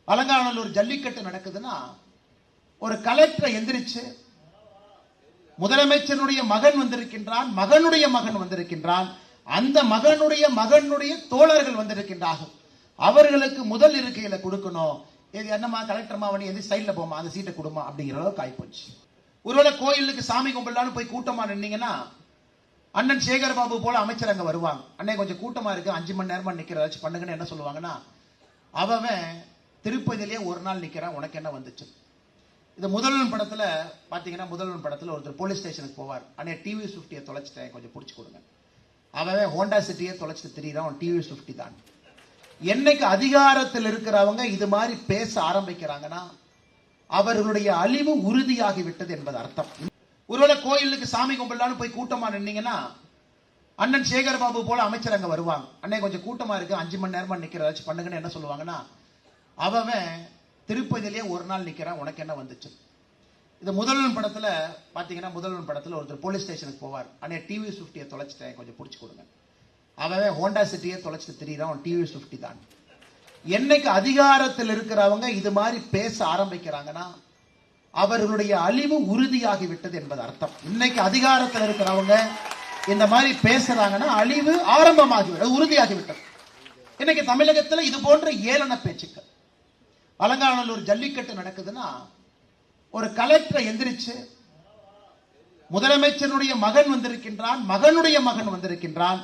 அலங்காநல்லூர் ஜல்லிக்கட்டு நடக்குதுன்னா ஒரு கலெக்டர் எந்திரிச்சு முதலமைச்சருடைய மகன் வந்திருக்கின்றான், மகனுடைய மகன் வந்திருக்கின்றான், அந்த மகனுடைய தோழர்கள் வந்திருக்கின்றார்கள், அவர்களுக்கு முதல் இருக்கையில கொடுக்கணும். இது என்னமா கலெக்டர்மா வண்டி எந்த சைட்ல போமா அந்த சீட்டை கொடுமா அப்படிங்கிற அளவுக்கு ஆயிப்போச்சு. ஒருவேளை கோயிலுக்கு சாமி கும்பிடலான்னு போய் கூட்டமா நின்னீங்கன்னா அண்ணன் சேகர் பாபு போல அமைச்சர் அங்க வருவாங்க. அண்ணே கொஞ்சம் கூட்டமா இருக்கு, 5 மணி நேரமா நிக்கிறதாச்சும் பண்ணுங்கன்னு என்ன சொல்லுவாங்கன்னா, அவன் திருப்பதியிலேயே ஒரு நாள் நிக்கிறான், உனக்கு என்ன வந்துச்சு. இது முதல்வன் படத்துல பாத்தீங்கன்னா, முதல்வன் படத்துல ஒருத்தர் போலீஸ் ஸ்டேஷனுக்கு போவார். அண்ணே டிவி 50 தொலைச்சிட்டேன், கொஞ்சம் பிடிச்சி கொடுங்க. அவன் ஹோண்டா சிட்டியே தொலைச்சிட்டு திரியிறான், டிவி 50 தான். என்னைக்கு அதிகாரத்தில் இருக்கிறவங்க இது மாதிரி பேச ஆரம்பிக்கிறாங்கன்னா அவர்களுடைய அழிவு உறுதியாகி விட்டது என்பது அர்த்தம். ஒருவேளை கோயிலுக்கு சாமி கும்பிடலான்னு போய் கூட்டமா நின்னீங்கன்னா அண்ணன் சேகர் பாபு போல அமைச்சர் அங்க வருவாங்க. அண்ணே கொஞ்சம் கூட்டமா இருக்கு, 5 மணி நேரமா நிக்கிறதாச்சும் பண்ணுங்கன்னு என்ன சொல்லுவாங்கன்னா, அவன் திருப்பதியிலேயே ஒரு நாள் நிக்கிறான், உனக்கு என்ன வந்துச்சு. இது முதல்வன் படத்துல பாத்தீங்கன்னா, முதல்வன் படத்துல ஒருத்தர் போலீஸ் ஸ்டேஷனுக்கு போவார். அண்ணே டிவி 50 தொலைச்சிட்டேன், கொஞ்சம் பிடிச்சி கொடுங்க. அவன் ஹோண்டா சிட்டியே தொலைச்சிட்டு திரியிறான், டிவி 50 தான். என்னைக்கு அதிகாரத்தில் இருக்கிறவங்க இது மாதிரி பேச ஆரம்பிக்கிறாங்கன்னா அவர்களுடைய அழிவு உறுதியாகி விட்டது என்பது அர்த்தம். இன்னைக்கு அதிகாரத்தில் இருக்கிறவங்க இந்த மாதிரி பேசுறாங்கன்னா அழிவு ஆரம்பமாகி உறுதியாகி விட்டது. இன்னைக்கு தமிழகத்தில் இது போன்ற ஏளன பேச்சுக்கள். அலங்காநல்லூர் ஜல்லிக்கட்டு நடக்குதுன்னா ஒரு கலெக்டர் எந்திரிச்சு முதலமைச்சருடைய மகன் வந்திருக்கின்றான், மகனுடைய மகன் வந்திருக்கின்றான்,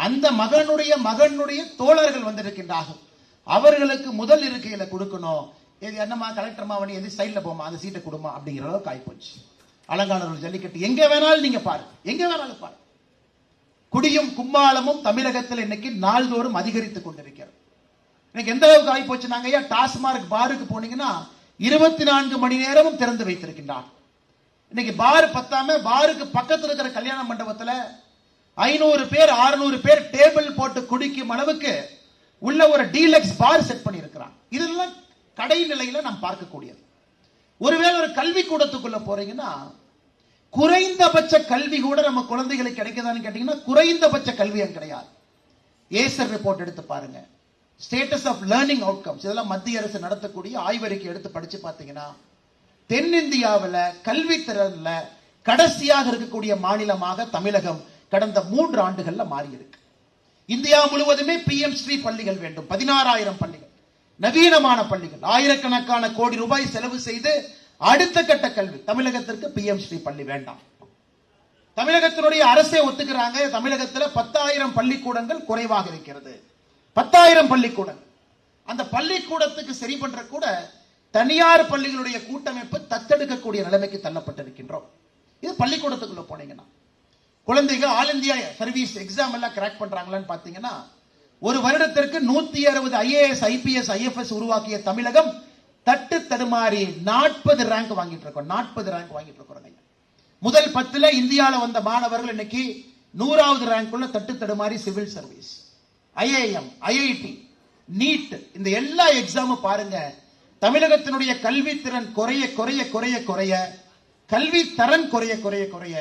அந்த மகனுடைய தோழர்கள் வந்திருக்கின்றார்கள், அவர்களுக்கு முதல் இருக்கையில கொடுக்கணும். இது என்னமா கலெக்டர்மா வண்டி எந்த சைட்ல போமா அந்த சீட்டை கொடுமா அப்படிங்கிற அளவுக்கு ஆயிப்போச்சு. அலங்காநல்லூர் ஜல்லிக்கட்டு எங்க வேணாலும் நீங்க பாருங்க, எங்க வேணாலும் பாருங்க. குடியும் கும்மாளமும் தமிழகத்தில் இன்னைக்கு நாள்தோறும் அதிகரித்துக் கொண்டிருக்கிறது. இன்னைக்கு எந்த அளவுக்கு ஆயிப்போச்சு, நாங்க டாஸ்மார்க் பாருக்கு போனீங்கன்னா 24 மணி நேரமும் திறந்து வைத்திருக்கின்றார். இன்னைக்கு பார் பத்தாம பாருக்கு பக்கத்தில் இருக்கிற கல்யாண மண்டபத்துல 500 பேர் 600 பேர் டேபிள் போட்டு குடிக்கும் அளவுக்கு உள்ள ஒரு டீலக்ஸ் பார் செட் பண்ணி இருக்கிறான். இதெல்லாம் கடைநிலையில நாம் பார்க்கக்கூடியது. ஒருவேளை ஒரு கல்வி கூடத்துக்குள்ள போறீங்கன்னா குறைந்தபட்ச கல்வி கூட நம்ம குழந்தைகளுக்கு கிடைக்குதான்னு கேட்டீங்கன்னா குறைந்தபட்ச கல்வி அங்க கிடையாது. ஏசர் ரிப்போர்ட் எடுத்து பாருங்க, ஸ்டேட்டஸ் ஆஃப் லேர்னிங் அவுட்கம்ஸ், இதெல்லாம் மத்திய அரசு நடத்தக்கூடிய ஆய்வறிக்கை எடுத்து படிச்சு பார்த்தீங்கன்னா தென்னிந்தியாவில் கல்வி திறன்ல கடைசியாக இருக்கக்கூடிய மாநிலமாக தமிழகம் கடந்த 3 ஆண்டுகள்ல மாறி இருக்கு. இந்தியா முழுவதுமே PM ஸ்ரீ பள்ளிகள் வேண்டும், 16,000 பள்ளிகள், நவீனமான பள்ளிகள், ஆயிரக்கணக்கான கோடி ரூபாய் செலவு செய்து அடுத்த கட்ட கல்வி. தமிழகத்திற்கு PM ஸ்ரீ பள்ளி வேண்டாம். தமிழகத்தினுடைய அரசே ஒத்துக்கிறாங்க, தமிழகத்தில் 10,000 பள்ளிக்கூடங்கள் குறைவாக இருக்கிறது. 10,000 பள்ளிக்கூடங்கள். அந்த பள்ளிக்கூடத்துக்கு சரி பண்ற கூட தனியார் பள்ளிகளுடைய கூட்டமைப்பு தத்தெடுக்கக்கூடிய நிலைமைக்கு தள்ளப்பட்டிருக்கின்றோம். இது பள்ளிக்கூடத்துக்குள்ள போனீங்கன்னா குழந்தைகள் ஆல் இந்தியா சர்வீஸ் எக்ஸாம் எல்லாம் கிராக் பண்றாங்களான்னு பாத்தீங்கன்னா ஒரு வருடத்திற்கு 160 IAS IPS IFS உருவாக்கிய தமிழகம் தட்டு தடுமாறி 40 ரேங்க் வாங்கிட்டு இருக்கோம். 40 ரேங்க் வாங்கிட்டு இருக்கிறோம். முதல் 10ல இந்தியாவில் வந்த மாணவர்கள் இன்னைக்கு 100வது ரேங்க் உள்ள தட்டு தடுமாறி civil service, IIM, IIT, NEET, இந்த எல்லா எக்ஸாமும் பாருங்க. தமிழகத்தினுடைய கல்வி திறன் குறைய குறைய குறைய குறைய கல்வி தரன் குறைய குறைய குறைய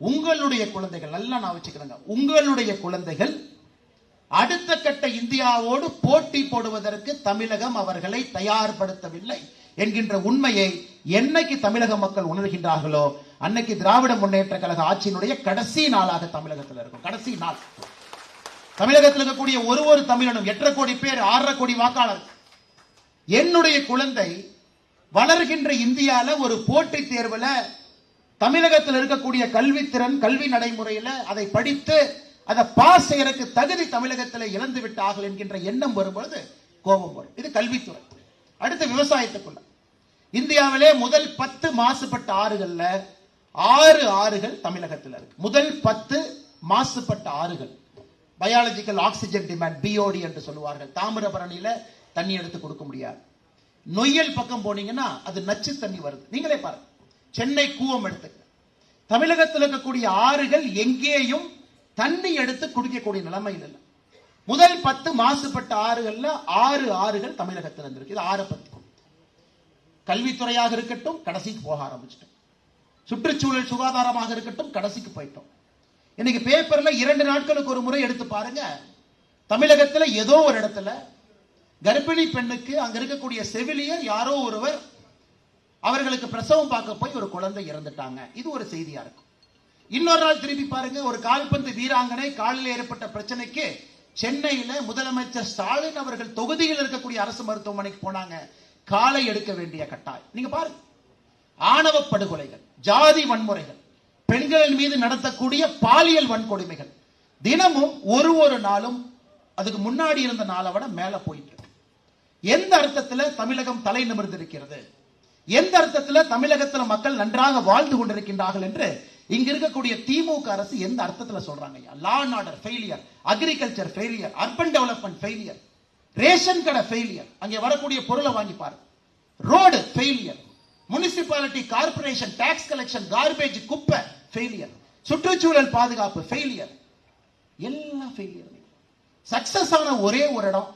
உங்களுடைய குழந்தைகள், நல்லா நான் வச்சுக்கிறேங்க, உங்களுடைய குழந்தைகள் அடுத்த கட்ட இந்தியாவோடு போட்டி போடுவதற்கு தமிழகம் அவர்களை தயார்படுத்தவில்லை என்கின்ற உண்மையை என்னைக்கு தமிழக மக்கள் உணர்கின்றார்களோ அன்னைக்கு திராவிட முன்னேற்ற கழக ஆட்சியினுடைய கடைசி நாளாக தமிழகத்தில் இருக்கும். கடைசி நாள். தமிழகத்தில் இருக்கக்கூடிய ஒரு தமிழனும் 8.5 கோடி பேர், 6.5 கோடி வாக்காளர், என்னுடைய குழந்தை வளர்கின்ற இந்தியால ஒரு போட்டி தேர்வுல தமிழகத்தில் இருக்கக்கூடிய கல்வித்திறன் கல்வி நடைமுறையில அதை படித்து அதை பாஸ் செய்யறதுக்கு தகுதி தமிழகத்தில் இழந்து விட்டார்கள் என்கின்ற எண்ணம் வரும்பொழுது கோபம் வரும். இது கல்வித்துறை. அடுத்து விவசாயத்துக்குள்ள இந்தியாவிலே முதல் 10 மாசுபட்ட ஆறுகள்ல 6 ஆறுகள் தமிழகத்தில் இருக்கு. முதல் 10 மாசுபட்ட ஆறுகள். பயாலஜிக்கல் ஆக்சிஜன் டிமாண்ட், BOD என்று சொல்லுவார்கள். தாமிரபரணியில தண்ணி எடுத்து கொடுக்க முடியாது. நொய்யல் பக்கம் போனீங்கன்னா அது நச்சு தண்ணி வருது. நீங்களே பாருங்க. சென்னை கூவம் எடுத்து தமிழகத்தில் இருக்கக்கூடிய ஆறுகள் எங்கேயும் தண்ணி எடுத்து குடிக்கக்கூடிய நிலைமையில் இல்லை. முதல் 10 மாசுபட்ட ஆறுகள்ல 6 ஆறுகள் தமிழகத்தில் இருந்திருக்கு. இது 6 பத்தி கல்வித்துறையாக இருக்கட்டும் கடைசிக்கு போக ஆரம்பிச்சிட்டோம். சுற்றுச்சூழல் சுகாதாரமாக இருக்கட்டும் கடைசிக்கு போயிட்டோம். இன்னைக்கு பேப்பர்ல 2 நாட்களுக்கு ஒரு முறை எடுத்து பாருங்க. தமிழகத்தில் ஏதோ ஒரு இடத்துல கர்ப்பிணி பெண்ணுக்கு அங்க இருக்கக்கூடிய செவிலியர் யாரோ ஒருவர் அவர்களுக்கு பிரசவம் பார்க்க போய் ஒரு குழந்தை இறந்துட்டாங்க. இது ஒரு செய்தியா இருக்கும். இன்னொரு நாள் திருப்பி பாருங்க, ஒரு கால்பந்து வீராங்கனை காலில் ஏற்பட்ட பிரச்சனைக்கு சென்னையில முதலமைச்சர் ஸ்டாலின் அவர்கள் தொகுதியில் இருக்கக்கூடிய அரசு மருத்துவமனைக்கு போனாங்க. காலை எடுக்க வேண்டிய கட்டாயம். நீங்க பாருங்க, ஆணவ படுகொலைகள், ஜாதி வன்முறைகள், பெண்களின் மீது நடத்தக்கூடிய பாலியல் வன்கொடுமைகள் தினமும் ஒரு நாளும் அதுக்கு முன்னாடி இருந்த நாளை விட மேல போயிட்டு இருக்கு. எந்த அர்த்தத்துல தமிழகம் தலை நிமிர்ந்திருக்கிறது, எந்த அர்த்தத்துல தமிழகத்தில் மக்கள் நன்றாக வாழ்ந்து கொண்டிருக்கின்றார்கள் என்று இங்க இருக்கக்கூடிய திமுக அரசு எந்த அர்த்தத்துல சொல்றாங்க? Law and order failure, agriculture failure, urban development failure, ration கடை ஃபெயிலியர், அங்கே வரக்கூடிய பொருளை வாங்கி பாருங்க, road failure, municipality corporation tax collection garbage குப்பை ஃபெயிலியர், சுற்றுச்சூழல் பாதுகாப்பு ஃபெயிலியர், எல்லாம் ஃபெயிலியர். சக்சஸ் ஆன ஒரே ஒரு இடம்,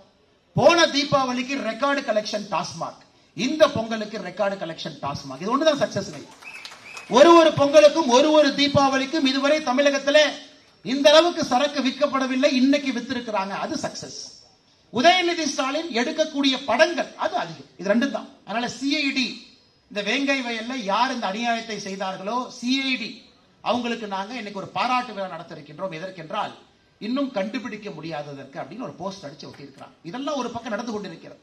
போன தீபாவளிக்கு ரெக்கார்டு கலெக்ஷன் டாஸ்மாக், இந்த பொங்கலுக்கு ரெக்கார்டு கலெக்ஷன் டாஸ்மாக். இது ஒண்ணுதான் சக்சஸ். ஒரு பொங்கலுக்கும் ஒரு தீபாவளிக்கும் இதுவரை தமிழகத்தில் இந்த அளவுக்கு சரக்கு விற்கப்படவில்லை, இன்னைக்கு வித்திருக்கிறாங்க, அது சக்சஸ். உதயநிதி ஸ்டாலின் எடுக்கக்கூடிய படங்கள் அது அதிகம். இது ரெண்டும் தான். அதனால சிஐடி, இந்த வேங்கை வயல்ல யார் இந்த அநியாயத்தை செய்தார்களோ சிஐடி அவங்களுக்கு நாங்க இன்னைக்கு ஒரு பாராட்டு விழா நடத்த இருக்கின்றோம். எதற்கென்றால் இன்னும் கண்டுபிடிக்க முடியாததற்கு அப்படின்னு ஒரு போஸ்ட் அடிச்சு ஒட்டி இருக்கிறாங்க. இதெல்லாம் ஒரு பக்கம் நடந்து கொண்டிருக்கிறது.